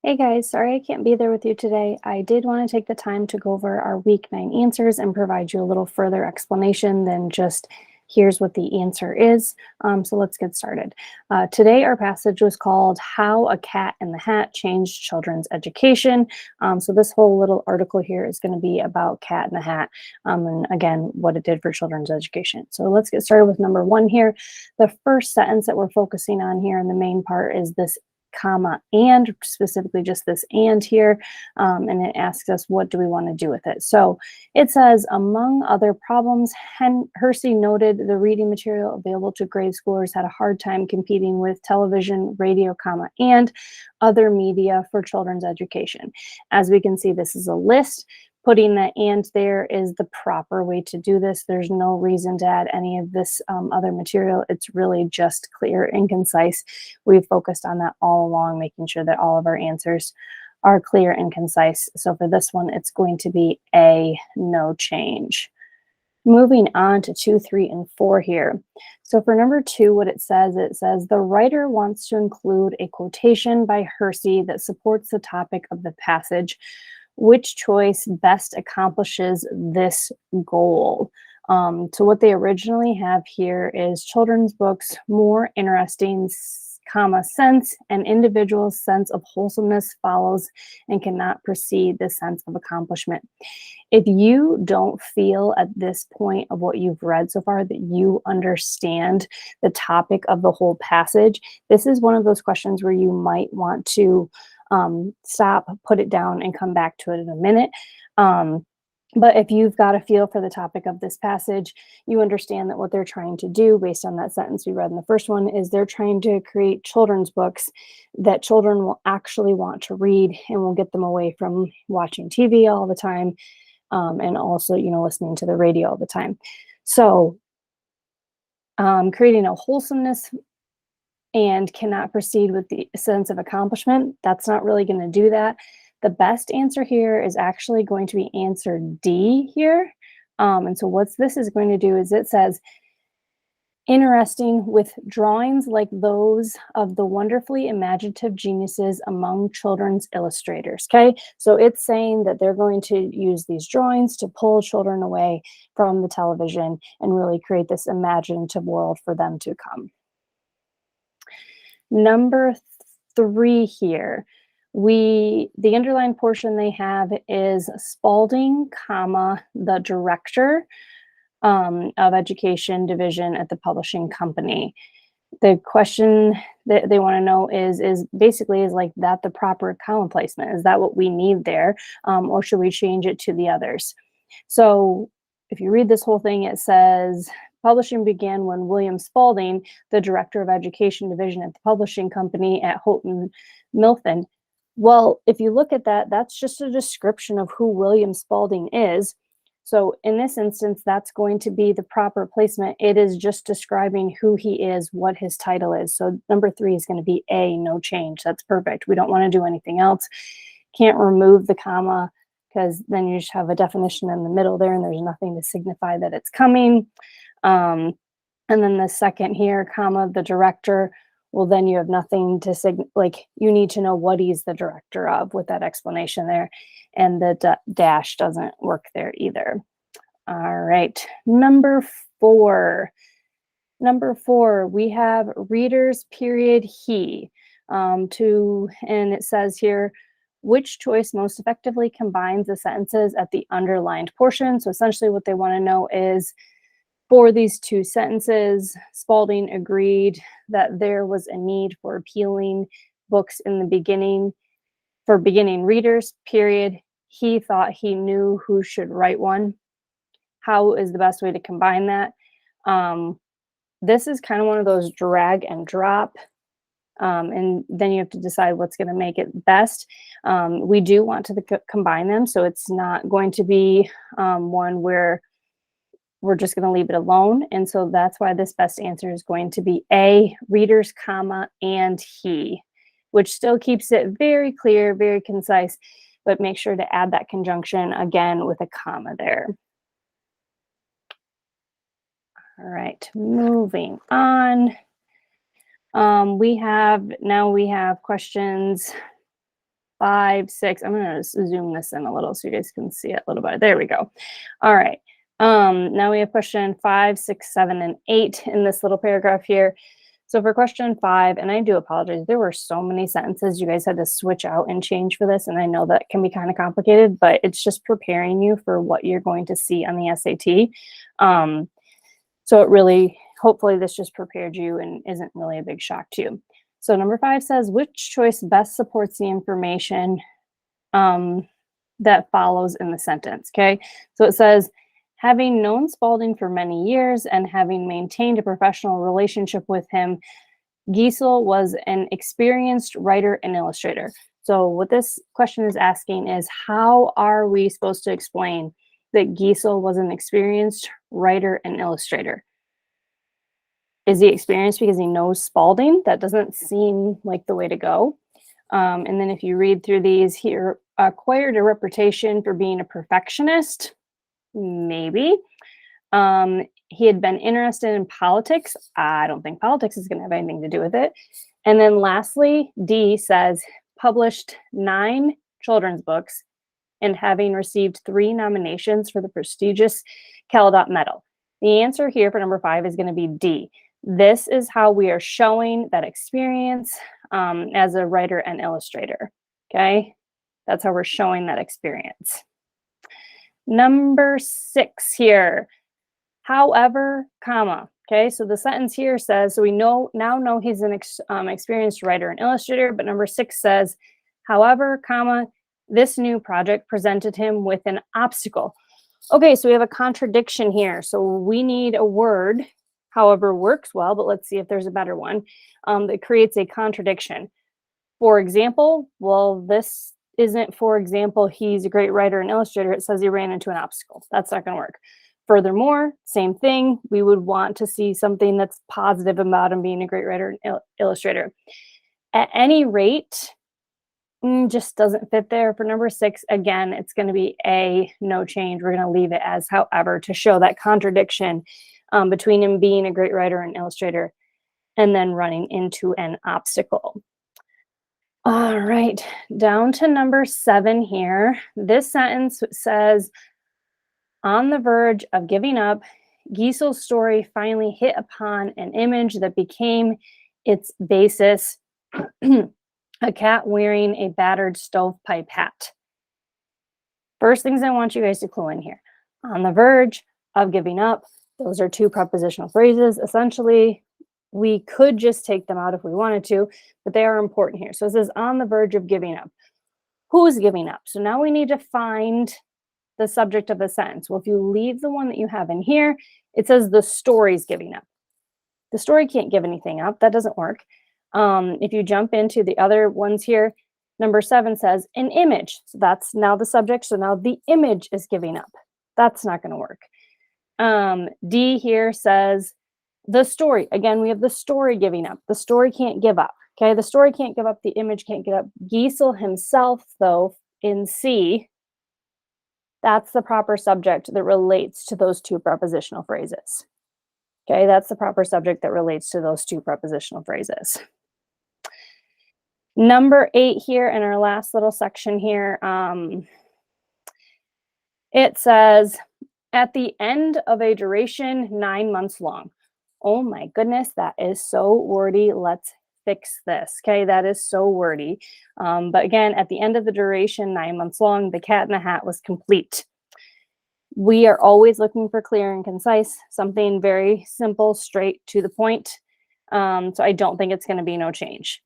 Hey guys, sorry I can't be there with you today. I did want to take the time to go over our week 9 answers and provide you a little further explanation than just here's what the answer is. So let's get started. Today, our passage was called How a Cat in the Hat Changed Children's Education. So this whole little article here is going to be about Cat in the Hat and again, what it did for children's education. So let's get started with number one here. The first sentence that we're focusing on here in the main part is this comma and, specifically just this and here, and it asks us what do we want to do with it. So it says, among other problems, Hersey noted the reading material available to grade schoolers had a hard time competing with television, radio, comma, and other media for children's education. As we can see, this is a list. Putting the and there is the proper way to do this. There's no reason to add any of this other material. It's really just clear and concise. We've focused on that all along, making sure that all of our answers are clear and concise. So for this one, it's going to be A, no change. Moving on to 2, 3, and 4 here. So for number 2, what it says, the writer wants to include a quotation by Hersey that supports the topic of the passage. Which choice best accomplishes this goal? So what they originally have here is children's books, more interesting, comma, sense, an individual's sense of wholesomeness follows and cannot precede the sense of accomplishment. If you don't feel at this point of what you've read so far that you understand the topic of the whole passage, this is one of those questions where you might want to stop, put it down, and come back to it in a minute. But if you've got a feel for the topic of this passage, you understand that what they're trying to do, based on that sentence we read in the first one, is they're trying to create children's books that children will actually want to read and will get them away from watching TV all the time, and also, listening to the radio all the time. So creating a wholesomeness and cannot proceed with the sense of accomplishment, that's not really going to do that. The best answer here is actually going to be answer D here. And so what this is going to do is it says, interesting with drawings like those of the wonderfully imaginative geniuses among children's illustrators. Okay, so it's saying that they're going to use these drawings to pull children away from the television and really create this imaginative world for them to come. Number 3 here, the underlined portion they have is Spalding, comma, the director of education division at the publishing company. The question that they want to know is basically like that the proper comma placement? Is that what we need there, or should we change it to the others? So if you read this whole thing, it says publishing began when William Spalding, the director of education division at the publishing company at Houghton Mifflin. Well, if you look at that, that's just a description of who William Spalding is. So in this instance, that's going to be the proper placement. It is just describing who he is, what his title is. So number 3 is going to be A, no change. That's perfect. We don't want to do anything else. Can't remove the comma because then you just have a definition in the middle there and there's nothing to signify that it's coming. And then the second here, comma, the director, well, then you have nothing to you need to know what he's the director of with that explanation there. And the dash doesn't work there either. All right, number 4. Number 4, we have readers, period, he. And it says here, which choice most effectively combines the sentences at the underlined portion? So essentially what they want to know is, for these 2 sentences, Spalding agreed that there was a need for appealing books in the beginning for beginning readers, period. He thought he knew who should write one. How is the best way to combine that? This is kind of one of those drag and drop, and then you have to decide what's going to make it best. We do want to combine them, so it's not going to be one where we're just going to leave it alone. And so that's why this best answer is going to be A, readers, comma, and he, which still keeps it very clear, very concise, but make sure to add that conjunction again with a comma there. All right, moving on. We have questions 5, 6. I'm going to zoom this in a little so you guys can see it a little better. There we go. All right. Now we have question 5, 6, 7, and 8 in this little paragraph here. So for question 5, and I do apologize, there were so many sentences you guys had to switch out and change for this, and I know that can be kind of complicated, but it's just preparing you for what you're going to see on the SAT. So it really, hopefully this just prepared you and isn't really a big shock to you. So number 5 says, which choice best supports the information that follows in the sentence, okay? So it says, having known Spalding for many years and having maintained a professional relationship with him, Giesel was an experienced writer and illustrator. So what this question is asking is, how are we supposed to explain that Giesel was an experienced writer and illustrator? Is he experienced because he knows Spalding? That doesn't seem like the way to go. And then if you read through these, he acquired a reputation for being a perfectionist. Maybe. He had been interested in politics. I don't think politics is going to have anything to do with it. And then lastly, D says, published 9 children's books and having received 3 nominations for the prestigious Caldecott Medal. The answer here for number 5 is going to be D. This is how we are showing that experience as a writer and illustrator, okay? That's how we're showing that experience. Number 6 here, however, comma, okay? So the sentence here says, so we now know he's an experienced writer and illustrator, but number 6 says, however, comma, this new project presented him with an obstacle. Okay, so we have a contradiction here. So we need a word, however works well, but let's see if there's a better one, that creates a contradiction. For example, well, this isn't, for example, he's a great writer and illustrator. It says he ran into an obstacle. That's not going to work. Furthermore, same thing, we would want to see something that's positive about him being a great writer and illustrator. At any rate, just doesn't fit there. For number 6, again, it's going to be A, no change. We're going to leave it as however to show that contradiction between him being a great writer and illustrator and then running into an obstacle. All right, down to number 7 here. This sentence says, on the verge of giving up, Giesel's story finally hit upon an image that became its basis, a cat wearing a battered stovepipe hat. First things I want you guys to clue in here. On the verge of giving up, those are 2 prepositional phrases. Essentially, we could just take them out if we wanted to, but they are important here. So it says on the verge of giving up. Who's giving up? So now we need to find the subject of the sentence. Well, if you leave the one that you have in here, it says the story's giving up. The story can't give anything up. That doesn't work. If you jump into the other ones here, number 7 says an image. So that's now the subject. So now the image is giving up. That's not going to work. D here says the story. Again, we have the story giving up. The story can't give up. Okay, the story can't give up. The image can't give up. Giesel himself, though, in C, that's the proper subject that relates to those 2 prepositional phrases. Okay, that's the proper subject that relates to those 2 prepositional phrases. Number 8 here in our last little section here, it says, at the end of a duration 9 months long. Oh my goodness, that is so wordy. Let's fix this. Okay, that is so wordy. But again, at the end of the duration 9 months long, the Cat in the Hat was complete. We are always looking for clear and concise, something very simple, straight to the point. So I don't think it's going to be no change.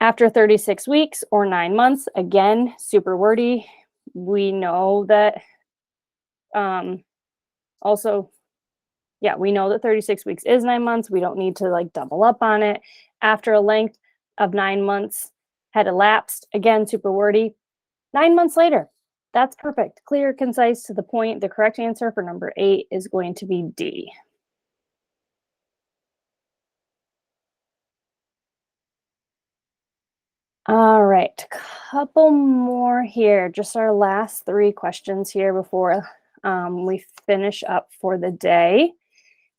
After 36 weeks or 9 months, again, super wordy. We know that also, yeah, we know that 36 weeks is 9 months. We don't need to like double up on it. After a length of 9 months had elapsed, again, super wordy. 9 months later, that's perfect. Clear, concise, to the point. The correct answer for number 8 is going to be D. All right, couple more here. Just our last 3 questions here before we finish up for the day.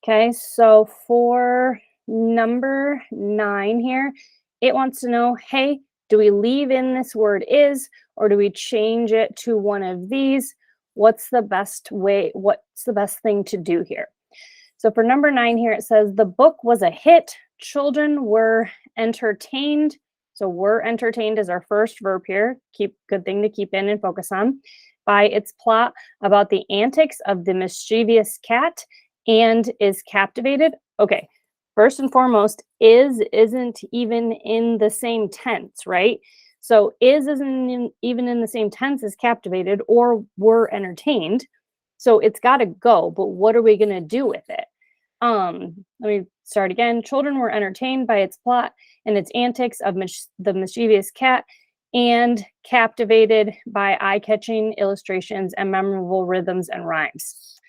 Okay, so for number 9 here, it wants to know, hey, Do we leave in this word is, or do we change it to one of these? What's the best way? What's the best thing to do here? So for number 9 here, it says the book was a hit. Children were entertained. So were entertained is our first verb here. Good thing to keep in and focus on. By its plot about the antics of the mischievous cat and is captivated. Okay, first and foremost, isn't even in the same tense, right? So isn't even in the same tense as captivated or were entertained. So it's got to go, but what are we going to do with it? Let me start again. Children were entertained by its plot and its antics of the mischievous cat and captivated by eye-catching illustrations and memorable rhythms and rhymes.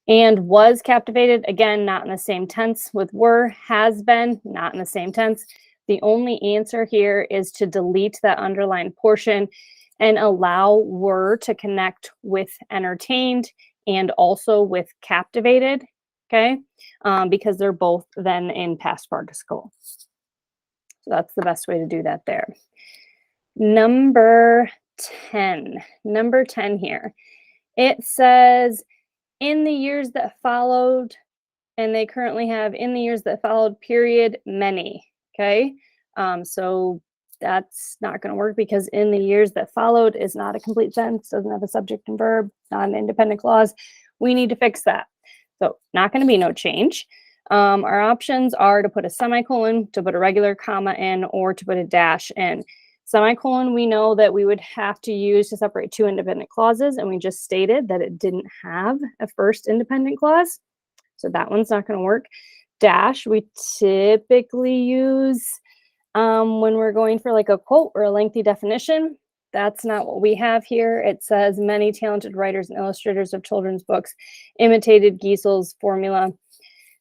And was captivated, again, not in the same tense with were, has been, not in the same tense. The only answer here is to delete that underlined portion and allow were to connect with entertained and also with captivated, okay? Because they're both then in past participle. So that's the best way to do that there. Number 10 here. It says, in the years that followed, and they currently have in the years that followed, period, many, okay? So that's not going to work because in the years that followed is not a complete sentence, doesn't have a subject and verb, not an independent clause. We need to fix that. So not going to be no change. Our options are to put a semicolon, to put a regular comma in, or to put a dash in. Semicolon, we know that we would have to use to separate two independent clauses, and we just stated that it didn't have a first independent clause. So that one's not going to work. Dash, we typically use when we're going for like a quote or a lengthy definition. That's not what we have here. It says many talented writers and illustrators of children's books imitated Giesel's formula.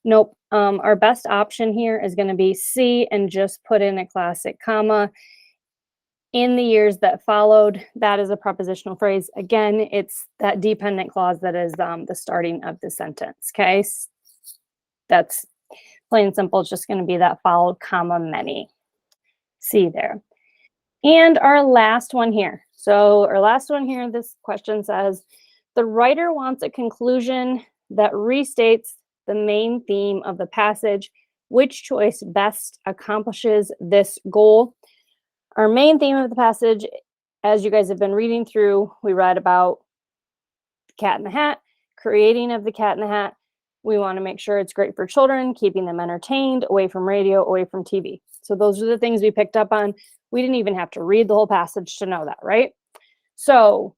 Nope. Our best option here is going to be C and just put in a classic comma. In the years that followed, that is a prepositional phrase. Again, it's that dependent clause that is the starting of the sentence, okay? That's plain and simple. It's just going to be that followed comma many. See there. And our last one here. So our last one here, this question says, the writer wants a conclusion that restates the main theme of the passage. Which choice best accomplishes this goal? Our main theme of the passage, as you guys have been reading through, we read about the Cat in the Hat, creating of the Cat in the Hat. We want to make sure it's great for children, keeping them entertained, away from radio, away from TV. So those are the things we picked up on. We didn't even have to read the whole passage to know that, right? So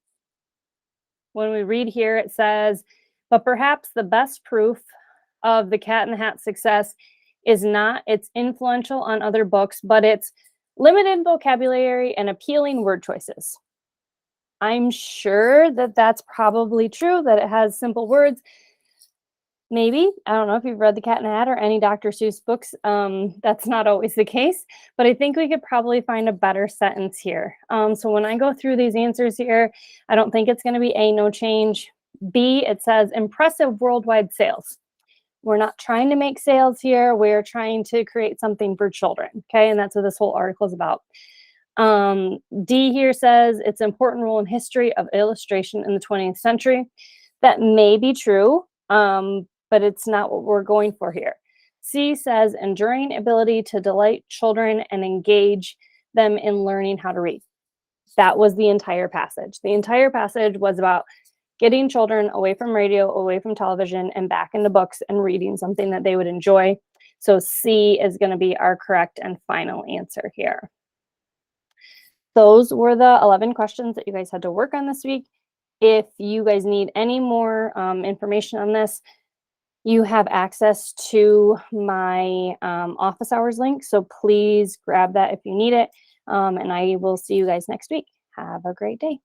when we read here, it says, but perhaps the best proof of the Cat in the Hat success is not its influential on other books, but its limited vocabulary and appealing word choices. I'm sure that that's probably true, that it has simple words. Maybe. I don't know if you've read The Cat in the Hat or any Dr. Seuss books. That's not always the case, but I think we could probably find a better sentence here. So when I go through these answers here, I don't think it's going to be A, no change. B, it says impressive worldwide sales. We're not trying to make sales here. We're trying to create something for children, okay? And that's what this whole article is about. D here says its important role in history of illustration in the 20th century. That may be true, but it's not what we're going for here. C says enduring ability to delight children and engage them in learning how to read. That was the entire passage. The entire passage was about getting children away from radio, away from television, and back into books and reading something that they would enjoy. So C is going to be our correct and final answer here. Those were the 11 questions that you guys had to work on this week. If you guys need any more information on this, you have access to my office hours link. So please grab that if you need it. And I will see you guys next week. Have a great day.